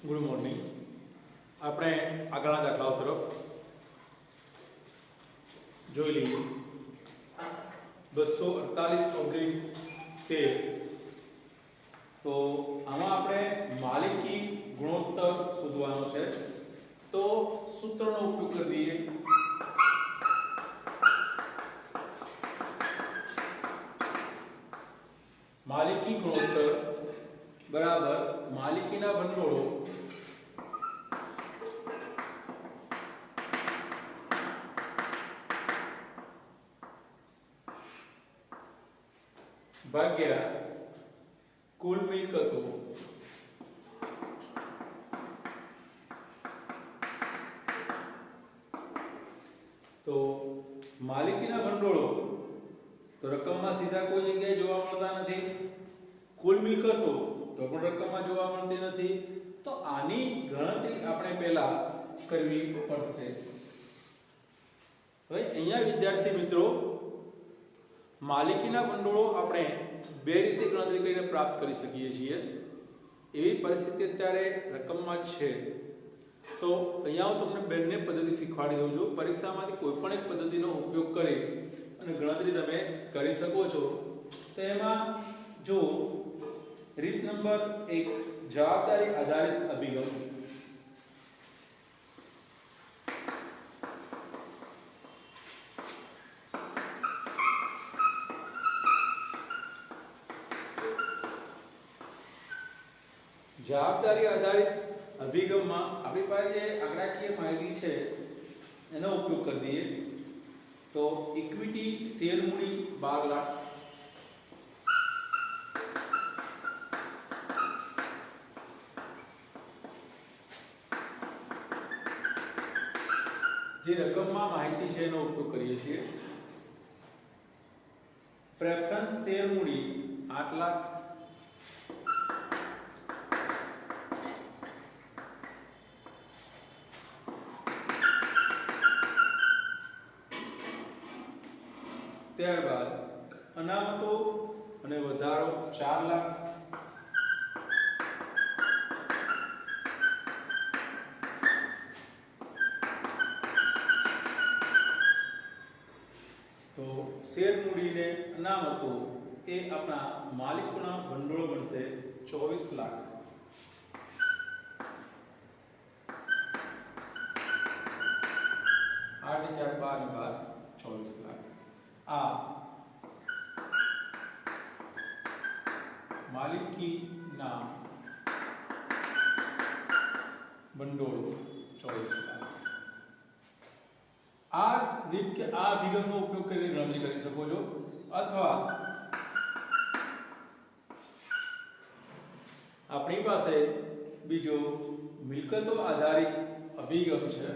Good morning. આપણે આગળના દાખલાઓ તરફ જોઈ લઈએ. 248/13. તો આમાં આપણે માલિકી ગુણોત્તર શોધવાનો છે. તો સૂત્રનો ઉપયોગ કરી દઈએ. માલિકી ગુણોત્તર બરાબર માલિકીના ભંડોળો ભાગ્યા કુલ મિલકતો તો માલિકીના ભંડોળો તો રકમમાં સીધા કોઈ જગ્યાએ જોવા મળતા નથી. કુલ મિલકતો તો પણ રકમમાં જોવા મળતી નથી. તો આની ગણતરી આપણે પહેલા કરવી પડશે. હવે અહીંયા વિદ્યાર્થી મિત્રો માલિકીના ભંડોળો આપણે બે રીતે ગણતરી કરીને પ્રાપ્ત કરી શકીએ છીએ. એવી પરિસ્થિતિ અત્યારે રકમમાં છે. તો અહીંયા હું તમને બંને પદ્ધતિ શીખવાડી દઉં છું. પરીક્ષામાંથી કોઈ પણ એક પદ્ધતિનો ઉપયોગ કરી અને ગણતરી તમે કરી શકો છો. તો એમાં જો રીત નંબર 1 જવાબદારી આધારિત અભિગમ. જવાબદારી આધારિત અભિગમમાં આપણી પાસે જે આંકડાકીય માહિતી છે એનો ઉપયોગ કરી દઈએ. તો ઇક્વિટી શેર મૂડી 12 લાખ, જે રકમમાં માહિતી છે એનો ઉપયોગ કરીએ છીએ. પ્રેફરન્સ શેર મૂડી 8 લાખ, ત્યારબાદ અનામતો અને વધારો 4 લાખ, તો શેર મૂડીને અનામતો એ આપણા માલિકોના ભંડોળ બનશે 24 લાખ. આઠ 4 12 24 લાખ. આ માલિકીના ભંડોળ 24 લાખ. આ રીત કે આ અભિગમનો ઉપયોગ કરીને ગણતરી કરી શકો છો. અથવા આપણી પાસે બીજો મિલકતો આધારિત અભિગમ છે.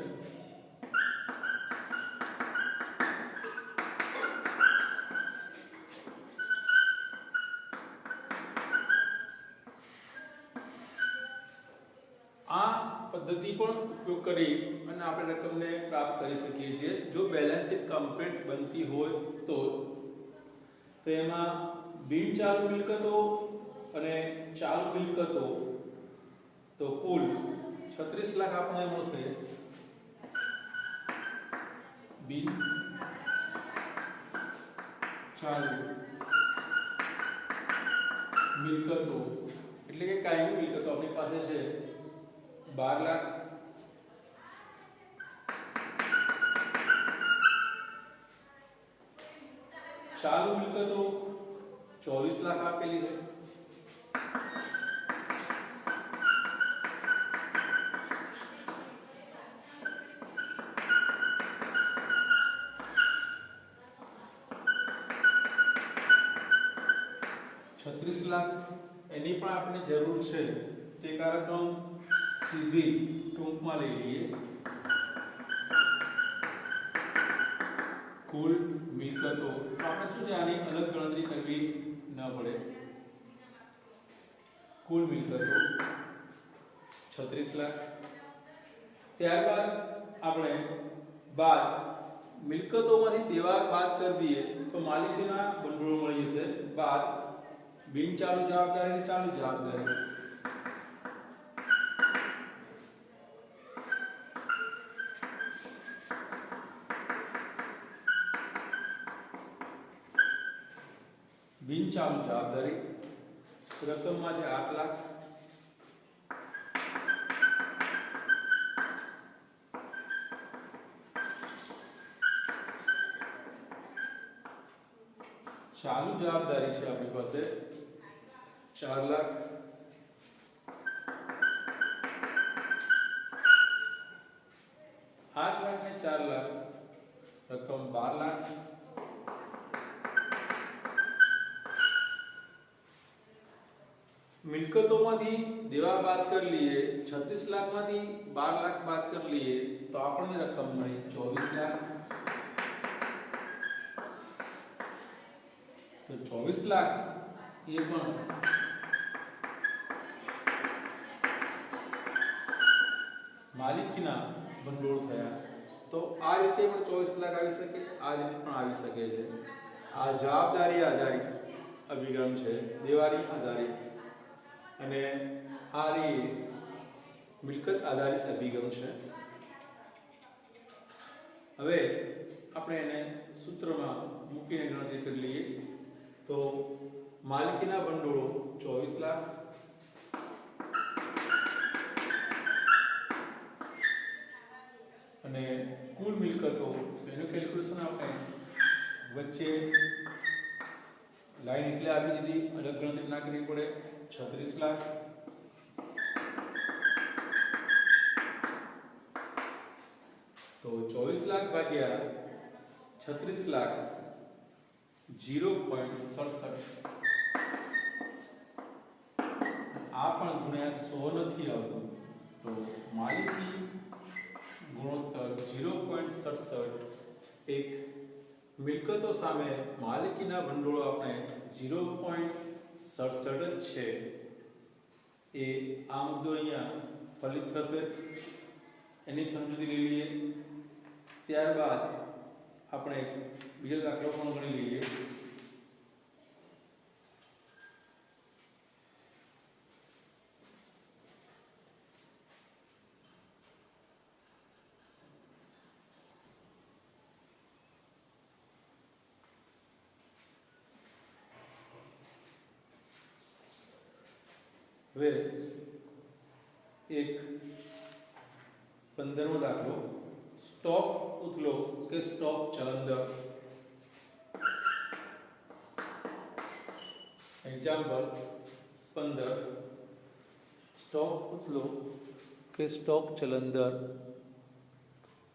પદ્ધતિ પણ ઉપયોગ કરી અને આપણે રકમને પ્રાપ્ત કરી શકીએ છીએ જો બેલેન્સ શીટ કમ્પ્લીટ બનતી હોય તો. તો એમાં બિનચાલુ મિલકતો અને ચાલુ મિલકતો તો કુલ 36 લાખ આપણને મળશે. બિન ચાલુ મિલકતો એટલે કે કાયમી મિલકતો આપણી પાસે છે 12 લાખ, ચાલુ મિલકતો 24 લાખ આપેલી છે. લાખ એની પણ આપણે જરૂર છે. તે કારણ સીધી ટૂંકમાં લઈ લઈએ. કુલ મિલકતો આપણે શું છે આની અલગ ગણતરી કરવી ન પડે. કુલ મિલકતો 36 લાખ. ત્યારબાદ આપણે બાદ મિલકતોમાંથી દેવા બાદ કરી દઈએ તો માલિકીના ભંડોળ મળી જશે. બાદ બિન ચાલુ જવાબદારી ચાલુ જવાબદારી ચાલુ જવાબદારી રકમમાં છે 8 લાખ, ચાલુ જવાબદારી છે આપણી પાસે 4 લાખ, 8 લાખ ને 4 લાખ રકમ 12 લાખ, મિલકતોમાંથી દેવા બાદ કરી લઈએ 36 લાખમાંથી 12 લાખ બાદ કરી લઈએ તો આપણને રકમ મળી 24 લાખ। તો 24 લાખ એ પણ માલિકીના ભંડોળ થયા। તો આ રીતે પણ 24 લાખ આવી શકે, આ રીતે પણ આવી શકે છે। આ જવાબદારી આધારિત અભિગમ છે, દેવાની આધારિત, અને આ મિલકત આધારિત અભિગમ છે। હવે આપણે એને સૂત્રમાં મૂકીને ગણતરી કરી લઈએ તો માલિકીના ભંડોળો 24 લાખ, અને કુલ મિલકતો એનું કેલ્ક્યુલેશન આપણે વચ્ચે લાઈન એટલે આપી દીધી, અલગ ગણતરી ના કરવી પડે। 36 લાખ તો 24 લાખ ભાગ્યા 36 લાખ 0.67, આ પણ ગુણ્યા 100 નથી આવતું તો માલિકી ગુણોત્તર 0.67 એક મિલકતો સામે માલિકીના ભંડોળો આપણે 0.67 જ છે એ આ મુદ્દો અહીંયા ફલિત થશે, એની સમજૂતી લઈ લઈએ। ત્યારબાદ આપણે બીજો દાખલો પણ ગણી લઈએ। હવે એક 15મો દાખલો, સ્ટોક ઉથલો કે સ્ટોક ચલન દર। એક્ઝામ્પલ 15, સ્ટોક ઉથલો કે સ્ટોક ચલન દર,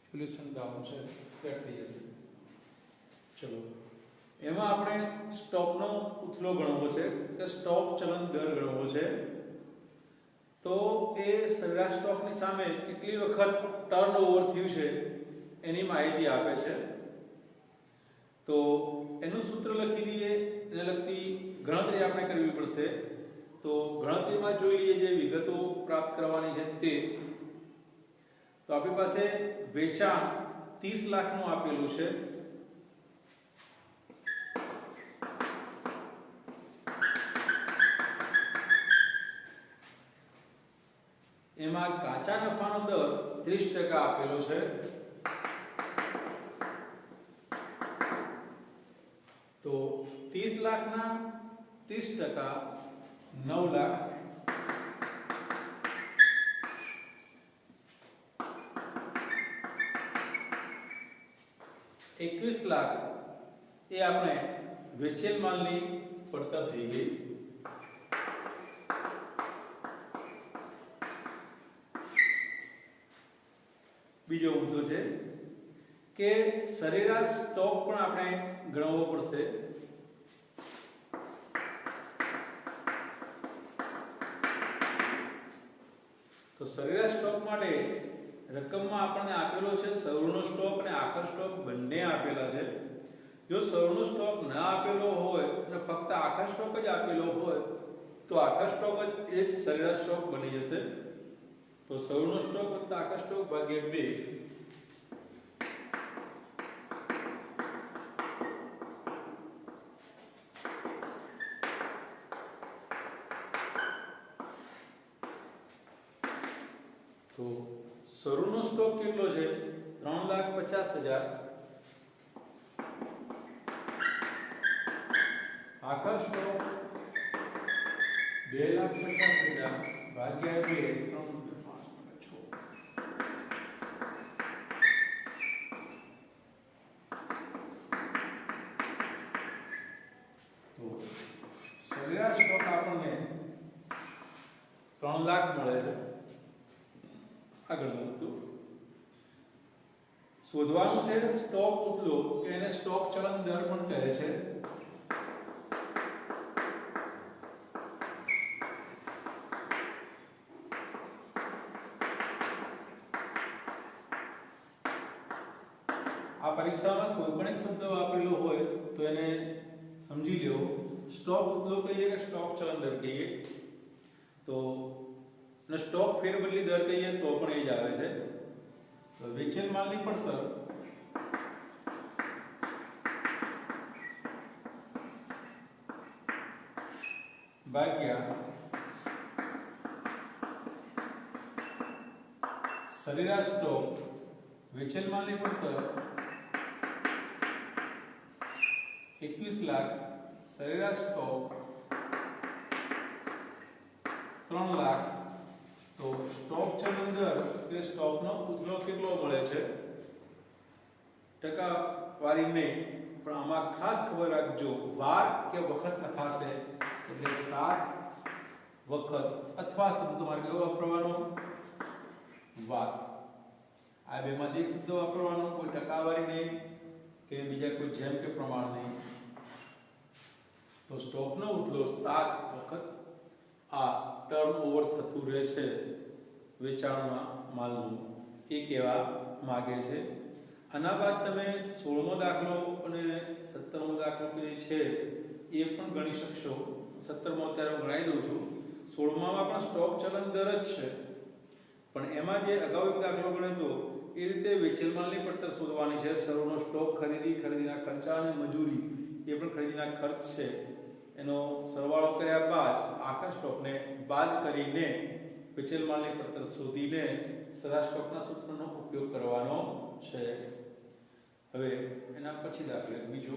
સોલ્યુશન ડાઉન છે, સેટ થઈ જશે। ચલો એમાં આપણે સ્ટોકનો ઉથલો ગણવો છે કે સ્ટોક ચલન દર ગણવો છે, તો એ સરેરાશ સ્ટોકની સામે કેટલી વખત ટર્નઓવર થયું છે એની માહિતી આપે છે। તો એનું સૂત્ર લખી દઈએ, એને લગતી ગણતરી આપણે કરવી પડશે। તો ગણતરીમાં જોઈ લઈએ જે વિગતો પ્રાપ્ત કરવાની છે તે, તો આપણી પાસે વેચાણ 30 લાખનું આપેલું છે, એમાં કાચા નફાનો દર 30% આપેલો છે, તો 30 લાખના 30% 9 લાખ, 21 લાખ એ આપણે વેચેલ માલની પડતર થઈ ગઈ। બીજો મુદ્દો છે કે સરેરાશ સ્ટોક પણ આપણે ગણવો પડશે। તો સરેરાશ સ્ટોક માટે રકમમાં આપણને આપેલો છે સૌનો સ્ટોક અને આખર સ્ટોક બંને આપેલા છે। જો સૌનો સ્ટોક ના આપેલો હોય અને ફક્ત આખર સ્ટોક જ આપેલો હોય તો આખર સ્ટોક જ એ જ સરેરાશ સ્ટોક બની જશે। તો સૌનો સ્ટોક વત્તા આખર સ્ટોક ભાગ્યા 2, તો શરૂનો સ્ટોક કેટલો છે 3,50,000, આખર સ્ટોક 2,50,000 ભાગ્યા 2 3.5 તો સરેરાશ સ્ટોક આપણને 3 લાખ મળે છે. આગળનું વસ્તુ શોધવાનું છે સ્ટોક ઉતલો કે એને સ્ટોક ચલન દર પણ કહે છે. આ પરીક્ષામાં કોઈ પણ એક શબ્દ વાપરેલો હોય તો એને સમજી લેવો. સ્ટોક ઉતલો કહીએ કે સ્ટોક ચલન દર કહીએ તો અને સ્ટોક ફેરબદલી દર કહીએ તો પણ એ જ આવે છે. તો વેચેલ માલની પડતર ભાગ્યા સરેરાશ સ્ટોક વેચેલ માલની પડતર 21 લાખ સરેરાશ સ્ટોક 3 લાખ. તો સ્ટોક ચલન દર કે સ્ટોકનો ઉથલો કેટલો મળે છે ટકાવારી નહીં પણ આમાં ખાસ ખબર રાખજો વાર કે વખત લખાશે એટલે 7 વખત અથવા શબ્દ તમારે કયો વાપરવાનો વાર. આ બેમાંથી એક શબ્દ વાપરવાનો, કોઈ ટકાવારી નહીં કે બીજા કોઈ જેમ કે પ્રમાણ નહીં. તો સ્ટોકનો ઉથલો 7 વખત આ ટર્નઓવર થતું રહે છે વેચાણમાં માલનું એ કહેવા માંગે છે. આના બાદ તમે 16મો દાખલો અને 17મો દાખલો જે છે એ પણ ગણી શકશો. 17મો અત્યારે હું ગણાવી દઉં છું. 16મામાં પણ સ્ટોક ચલન દર જ છે પણ એમાં જે અગાઉ એક દાખલો ગણ્યો હતો એ રીતે વેચેલ માલની પડતર શોધવાની છે. સર્વનો સ્ટોક ખરીદી, ખરીદીના ખર્ચા અને મજૂરી એ પણ ખરીદીના ખર્ચ છે. એનો સરવાળો કર્યા બાદ આખા સ્ટોકને બાદ કરીને વેચેલ માલની પડતર શોધીને સરેરાશ સ્ટોકના સૂત્રનો ઉપયોગ કરવાનો છે. હવે એના પછી દાખલો બીજો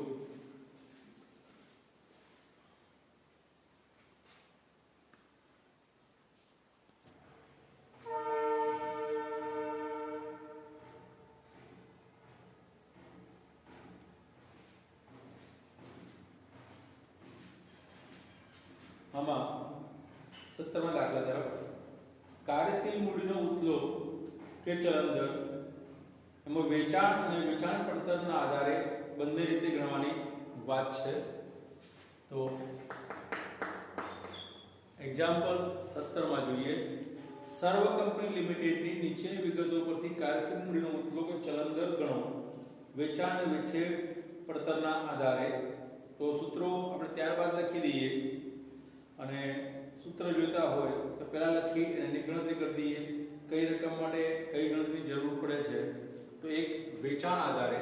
આમાં 17મા દાખલા તરફ કાર્યશીલ મૂડીનો ઉથલો કે ચલન દર એમાં વેચાણ અને વેચાણ પડતરના આધારે બંને રીતે ગણવાની વાત છે. તો એક્ઝામ્પલ 17માં જોઈએ. સર્વ કંપની લિમિટેડની નીચેની વિગતો પરથી કાર્યશીલ મૂડીનો ઉથલો કે ચલન દર ગણો વેચાણ અને વેચેલ પડતરના આધારે. તો સૂત્રો આપણે ત્યારબાદ લખી દઈએ અને સૂત્ર જોઈતા હોય તો પહેલા લખી એની ગણતરી કરી દઈએ કઈ રકમ માટે કઈ ગણતરીની જરૂર પડે છે. તો એક વેચાણ આધારે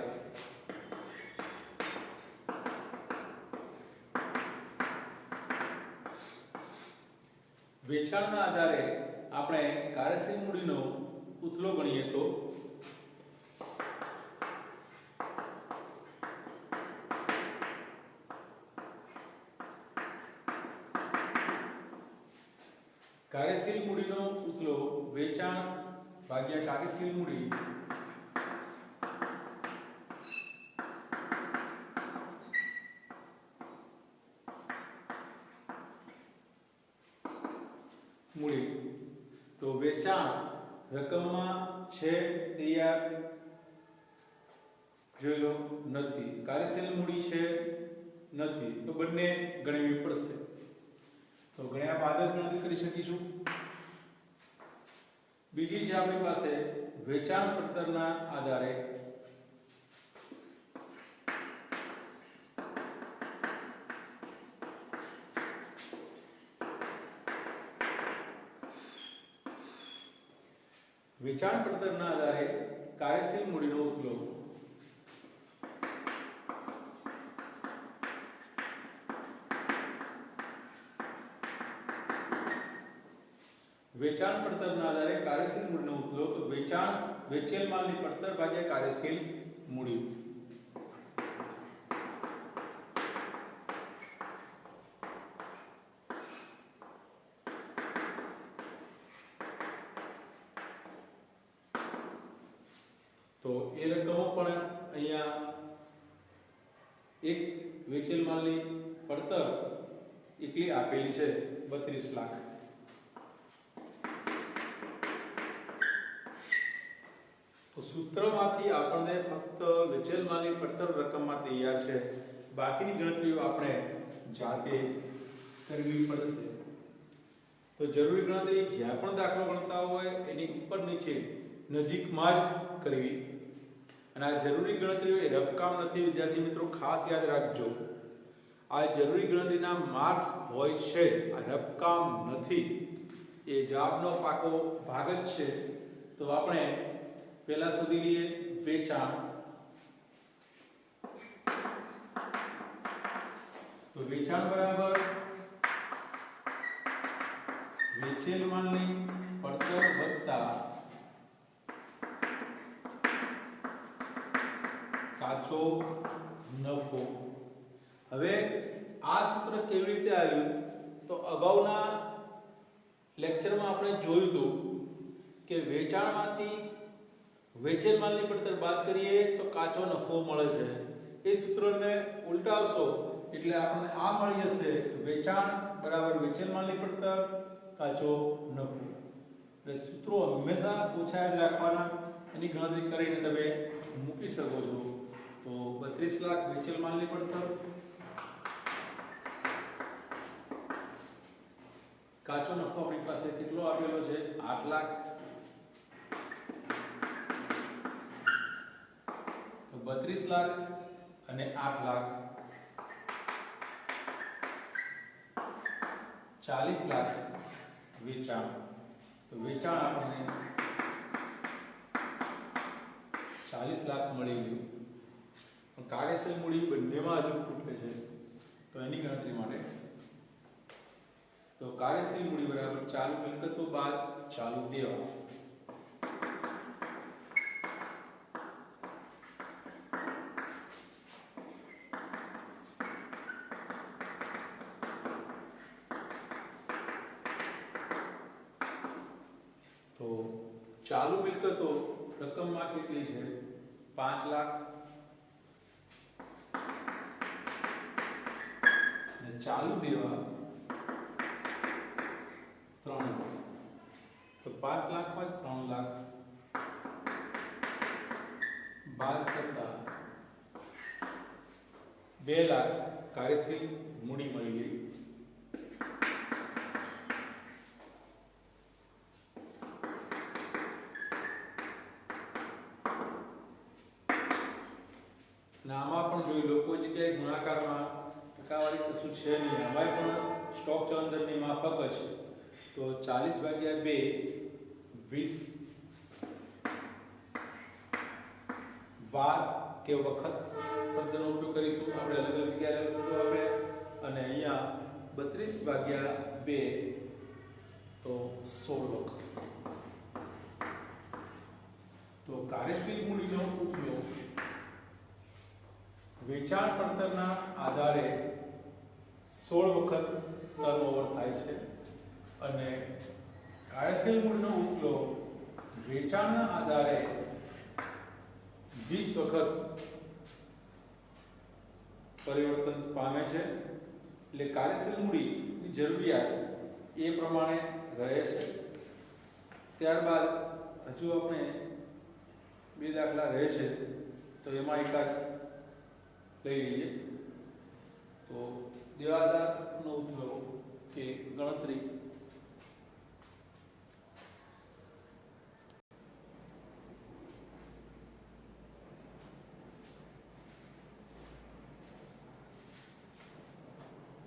વેચાણના આધારે આપણે કાર્યશીલ મૂડીનો ઉથલો ગણીએ તો કાર્યશીલ મૂડીનો ઉથલો વેચાણ ભાગ્યા કાર્યશીલ મૂડી તો વેચાણ રકમમાં છે તૈયાર જોઈ લો નથી, કાર્યશીલ મૂડી છે નથી, તો બંને ગણવી પડશે. તો ગણ્યા બાદ જ ગણતરી કરી શકીશું. બીજી છે આપણી પાસે વેચાણ પડતરના આધારે વેચાણ પડતરના આધારે કાર્યશીલ મૂડીનો ઉથલો વેચાણ પડતરના આધારે કાર્યશીલ મૂડીનો ઉથલો તો વેચાણ વેચેલ માલની પડતર ભાગ્યા કાર્યશીલ મૂડી. તો એ રકમો પણ અહીંયા એક વેચેલ માલની પડતર એટલી આપેલી છે 32 લાખ. તો સૂત્રમાંથી આપણને ફક્ત વેચેલ માલની પડતર રકમમાં તૈયાર છે, બાકીની ગણતરીઓ આપણે જાતે કરવી પડશે. તો જરૂરી ગણતરી જ્યાં પણ દાખલો ગણતા હોય એની ઉપર નીચે નજીકમાં જ કરવી. અને આ જરૂરી ગણતરીઓ એ રકમ નથી વિદ્યાર્થી મિત્રો, ખાસ યાદ રાખજો. આ જરૂરી ગણતરીના માર્ક્સ હોય છે, આ રકમ નથી. એ જવાબનો પાકો ભાગ જ છે. તો આપણે પહેલા શોધી લઈએ વેચાણ. તો વેચાણ બરાબર વેચેલ માલની પડતર વત્તા કાચો નફો. હવે આ સૂત્ર કેવી રીતે આવ્યું? તો અગાઉના લેક્ચરમાં આપણે જોયું હતું કે વેચાણમાંથી વેચેલ માલની પડતર બાદ કરીએ તો કાચો નફો મળે છે. એ સૂત્રને ઉલટાવશો એટલે આપણને આ મળી જશે કે વેચાણ બરાબર વેચેલ માલની પડતર કાચો નફો. એટલે સૂત્રો હંમેશા ઓછા યાદ રાખવાના, એની ગણતરી કરીને તમે મૂકી શકો છો. તો 32 લાખ વેચેલ માલની પડતર, કાચો નફો આપણી પાસે કેટલો આપેલો છે 8 લાખ. તો 32 લાખ અને 8 લાખ 40 લાખ વેચાણ. તો વેચાણ આપણને 40 લાખ મળી ગયું. પણ કાર્યશીલ મૂડી બંનેમાં હજુ ખૂટે છે, તો એની ગણતરી માટે તો કાર્યશીલ મૂડી બરાબર ચાલુ મિલકતો બાદ ચાલુ દેવા. તો ચાલુ મિલકતો રકમમાં કેટલી છે 5 લાખ અને ચાલુ દેવા 3 લાખ. તો 5 લાખ માં 3 લાખ બાદ કરતા 2 લાખ કાર્યશીલ મૂડી મળી ગઈ. આમાં પણ જોઈ લો, કોઈ જગ્યાએ ગુણાકારમાં ટકાવારી કશું છે નહીં. આમાં પણ સ્ટોક ચલણ દરની માફક જ. તો 40/2 20 વાર કે વખત શબ્દનો ઉપયોગ કરીશું આપણે. અલગ અલગ જગ્યાએ અલગ શબ્દો આપણે. અને અહીંયા 32/2 તો 16 વખત. તો કાર્યશીલ મૂડીનો ઉપયોગ વેચાણ પડતરના આધારે 16 વખત ટર્નઓવર થાય છે અને કાર્યશીલ મૂડીનો ઉપયોગ વેચાણના આધારે 20 વખત પરિવર્તન પામે છે. એટલે કાર્યશીલ મૂડીની જરૂરિયાત એ પ્રમાણે રહે છે. ત્યારબાદ હજુ આપણે 2 દાખલા રહે છે, તો એમાં એકાદ લઈ લઈએ. તો દેવાદારનો ઉથલો કે ગણતરી.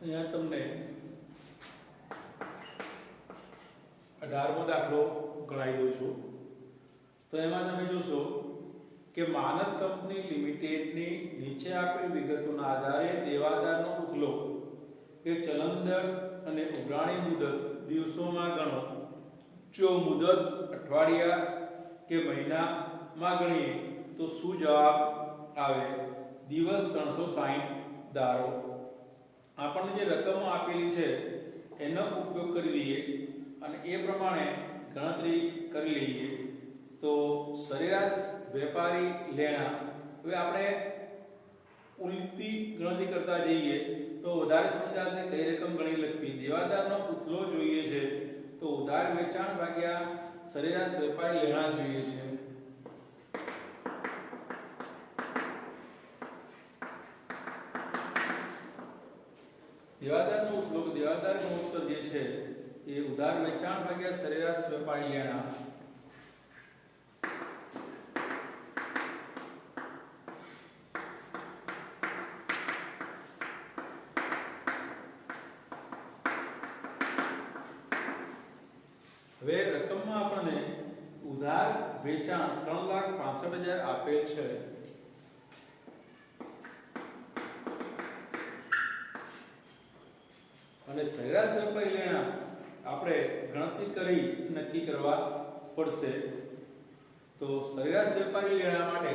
અહીંયા તમને 18મો દાખલો ગણાવી દઉં છું. તો એમાં તમે જોશો કે માનસ કંપની લિમિટેડની નીચે આપેલ વિગતોના આધારે દેવાદારનો ઉથલો કે ચલણ દર અને ઉઘરાણી મુદત દિવસોમાં ગણો. જો મુદત અઠવાડિયા કે મહિનામાં ગણીએ તો શું જવાબ આવે? દિવસ 360 ધારો. આપણને જે રકમો આપેલી છે એનો ઉપયોગ કરી લઈએ અને એ પ્રમાણે ગણતરી કરી લઈએ. તો સરેરાશ વેપારી લેણા. હવે આપણે ઉલટી ગણતરી કરતા જઈએ તો વધારે સમજાશે કઈ રકમ ગણી લખવી. દેવાદારનો ઉથલો જોઈએ છે તો ઉધાર વેચાણ ભાગ્યા સરેરાશ વેપારી લેણા જોઈએ છે. દેવાદારનો ઉથલો દેવાદાર ગુણોત્તર જે છે એ ઉધાર વેચાણ ભાગ્યા સરેરાશ વેપારી લેણા. હવે રકમમાં આપણને ઉધાર વેચાણ 3,65,000 આપેલ છે. અને સરેરાશ વેપારી લેણા આપણે ગણતરી કરી નક્કી કરવા પડશે. તો સરેરાશ વેપારી લેણા માટે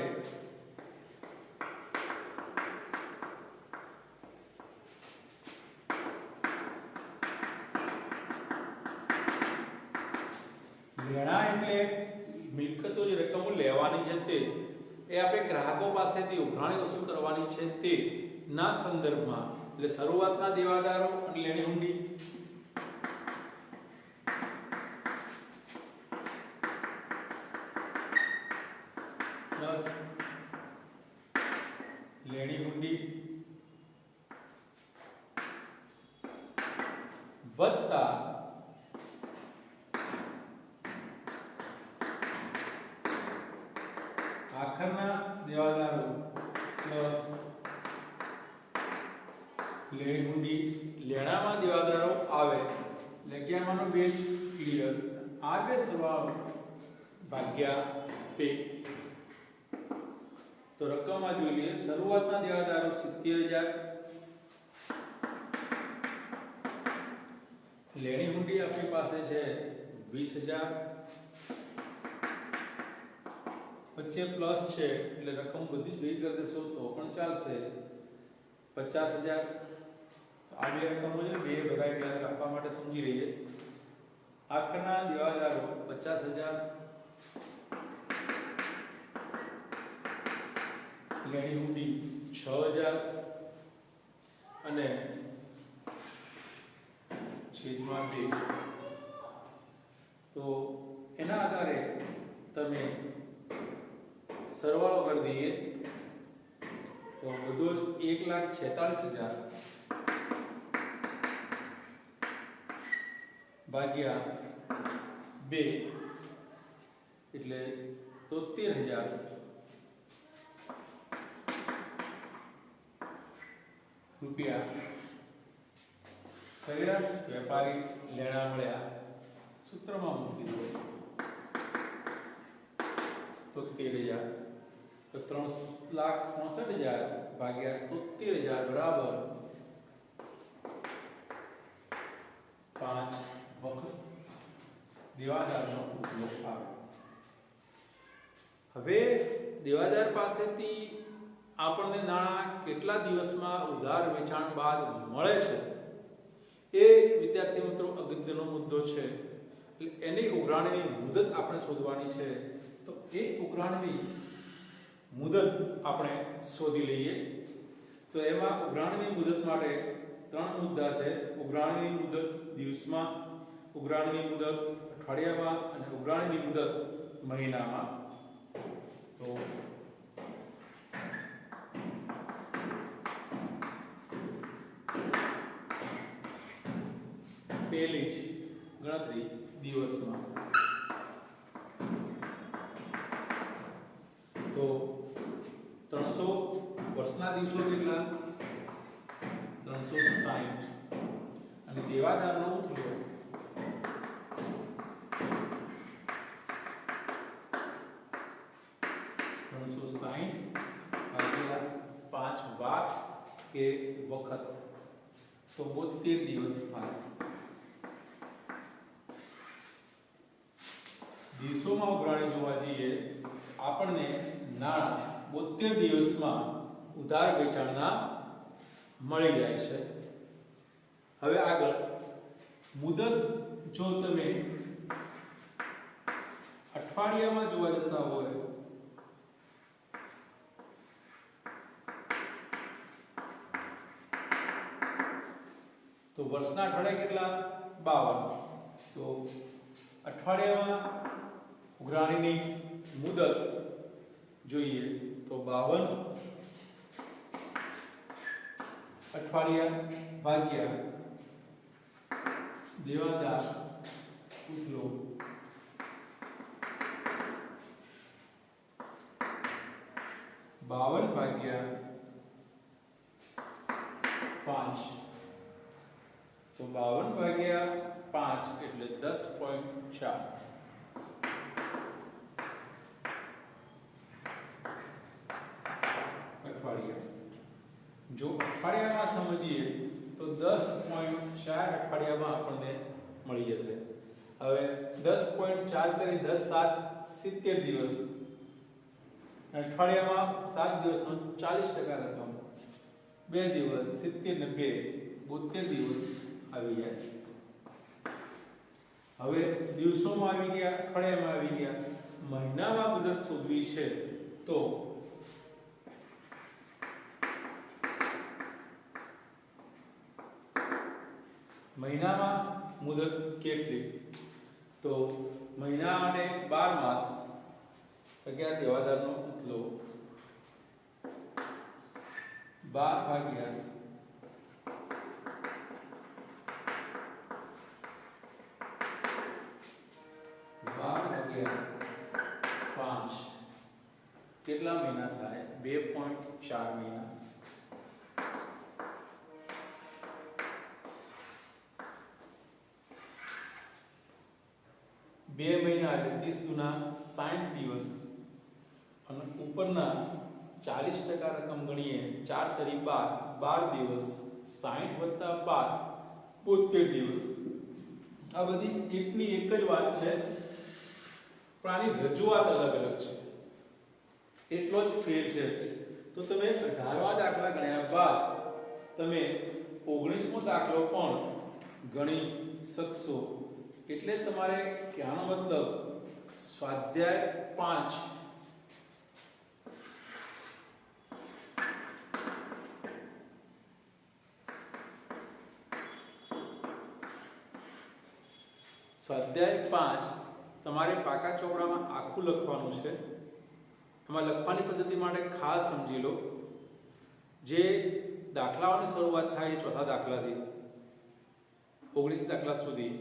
લેણા એટલે મિલકતો જે રકમો લેવાની છે તે એ આપણે ગ્રાહકો પાસેથી ઉઘરાણી વસૂલ કરવાની છે તે ના સંદર્ભમાં. એટલે શરૂઆતના દેવાદારો અને લેણી હુંડી પ્લસ લેણી હુંડી વત્તા આખરના દેવાદારો પ્લસ લેણી હુંડી. લેણામાં દેવાદારો આવે એટલે 11 2 ક્લિયર. આ બે સરવાળો ભાગ્યા પે. તો રકમમાં જોઈ લઈએ. શરૂઆતના દેવાદારો 70,000. લેણી હુંડી આપણી પાસે છે 20,000. વચ્ચે પ્લસ છે એટલે રકમ બધી જ ભેગી કરી દેશો તો પણ ચાલશે. 50,000. આ બે રકમો છે બે ભગાઈ ગયા રાખવા માટે સમજી લઈએ. આખરના દેવાદારો 50,000. લેણી હુંડી 6,000 અને છેદમાં 2. તો એના આધારે તમે સરવાળો કરી દઈએ તો બધો જ 1,46,000 ભાગ્યા 2 એટલે 73,000 રૂપિયા સરેરાશ વેપારી લેણા મળ્યા. સૂત્રમાં મૂકી દો 73,000 તો 3,65,000 ભાગ્યા 73,000 બરાબર 5 વખત દેવાદારનો ઉપયોગ આવે. હવે દેવાદાર પાસેથી આપણને નાણાં કેટલા દિવસમાં ઉધાર વેચાણ બાદ મળે છે એ વિદ્યાર્થી મિત્રો અગત્યનો મુદ્દો છે. એટલે એની ઉઘરાણીની મુદત આપણે શોધવાની છે. તો એ ઉઘરાણીની મુદત આપણે શોધી લઈએ. તો એમાં ઉઘરાણીની મુદત માટે 3 મુદ્દા છે. ઉઘરાણીની મુદત દિવસમાં, ઉઘરાણીની મુદત અઠવાડિયામાં અને ઉઘરાણીની મુદત મહિનામાં. તો પહેલી જ ગણતરી દિવસમાં. તો 300 વર્ષના દિવસો કેટલા? 360 અને દેવાદારનો ઉથલો 360 ભાગ્યા 5 વાર કે વખત તો 72 દિવસ થાય. દિવસોમાં ઉઘરાણી જોવા જઈએ આપણને નાણાં 72 દિવસમાં ઉધાર વેચાણના મળી જાય છે. હવે આગળ મુદત જો તમે અઠવાડિયામાં જોવા જતા હોય તો વર્ષના અઠવાડિયા કેટલા? 52. તો અઠવાડિયામાં ઉઘરાણીની મુદત જોઈએ તો 52 અઠવાડિયા ભાગ્યા દેવાદાર ઉધલો 52 ભાગ્યા 5. તો 52 ભાગ્યા 5 એટલે 10.4 અઠવાડિયા. જો અઠવાડિયામાં સમજીએ તો 10.4 અઠવાડિયામાં આપણને મળી જશે. હવે 10.4 કરી 10 7 70 દિવસ, અઠવાડિયામાં 7 દિવસનો 40% રકમ, 2 દિવસ 70 ને 2 72 દિવસ આવી જાય. હવે દિવસોમાં આવી ગયા, અઠવાડિયામાં આવી ગયા, મહિનામાં મુદત શોધવી છે તો મહિનામાં મુદત કેટલી? તો મહિના અને 12 માસ 11 દેવાદારનો ઉતલો 12 ભાગ્યા 5 કેટલા મહિના થાય? 2.4 મહિના. બે મહિના એટલે 30 દુના 60 દિવસ અને ઉપરના 40% રકમ ગણીએ 4 તરી 12 દિવસ, 60 + 12 72 દિવસ. આ બધી એકની એક જ વાત છે, પણ આની રજૂઆત અલગ અલગ છે, એટલો જ ફેર છે. તો તમે 18મા દાખલા ગણ્યા બાદ તમે 19મો દાખલો પણ ગણી શકશો. એટલે તમારે કહેવાનો મતલબ સ્વાધ્યાય 5 તમારે પાકા ચોપડામાં આખું લખવાનું છે. એમાં લખવાની પદ્ધતિ માટે ખાસ સમજી લો, જે દાખલાઓની શરૂઆત થાય ચોથા દાખલાથી 19 દાખલા સુધી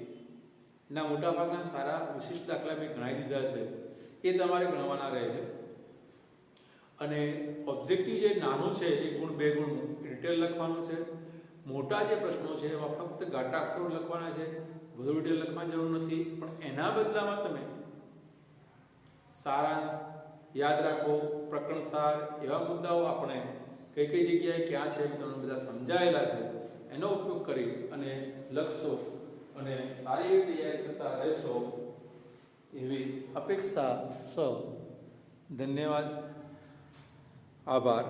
ના મોટાભાગના સારા વિશિષ્ટ દાખલા મેં ગણાવી દીધા છે, એ તમારે ગણવાના રહે છે. અને ઓબ્જેક્ટિવ જે નાનું છે 1 ગુણ 2 ગુણનું ડિટેલ લખવાનું છે. મોટા જે પ્રશ્નો છે એમાં ફક્ત ગાટા અક્ષરો લખવાના છે, વધુ ડિટેલ લખવાની જરૂર નથી. પણ એના બદલામાં તમે સારાંશ, યાદ રાખો, પ્રકરણ સાર, એવા મુદ્દાઓ આપણે કઈ કઈ જગ્યાએ ક્યાં છે તમને બધા સમજાયેલા છે, એનો ઉપયોગ કરી અને લખશો અને સારી રીતે તૈયારી કરતા રહેશો એવી અપેક્ષા. ધન્યવાદ, આભાર.